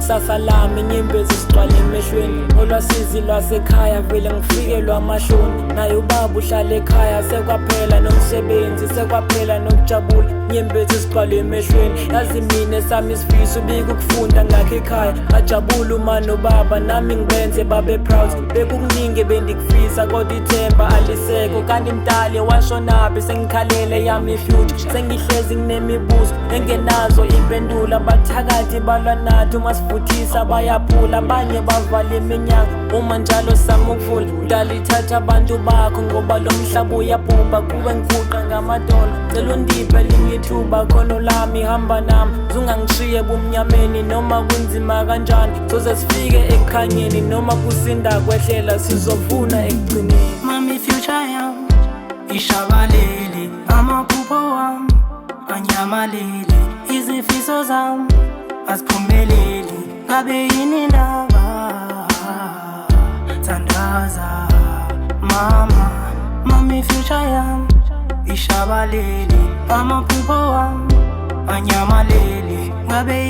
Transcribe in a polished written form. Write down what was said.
ikusasa lami inyembezi sigcwala emehlweni olwasizi lwasekhaya vele ngifikelwa amashoni naye ubaba uhlala ekhaya sekwaphela nomsebenzi sekwaphela nokujabula inyembezi sigcwala emehlweni yazi mina esami isifiso ubika ukufunda ngakho ekhaya ajabula uma nobaba nami ngibenze babe proud bekukuningi bendikufisa kodwa ithemba alisekho kanti mdali washonaphi sengikhalele yami future sengihlezi nginemibuzo engenazo impendulo abathakathi balwa nathi uma sivuthisa bayaphula abanye bavala iminyango uma njalo sama ukuvula mdali ithatha abantu bakho ngoba lo mhlaba uyabhubha kuwe ngiguqa ngamadolo cela undiphe linye ithuba khono lami hamba nami zungangishiye bumnyameni noma kunzima kanjani soze sifike ekukhanyeni noma kusinda kwehlela sizovuna ekugcineni mami future yami ishabalele amaphupho wami anyamalele izifiso zami aziphumeleli ngabe yini ndaba thandaza mami future yami ishabalele amaphupho wami anyamalele ngabe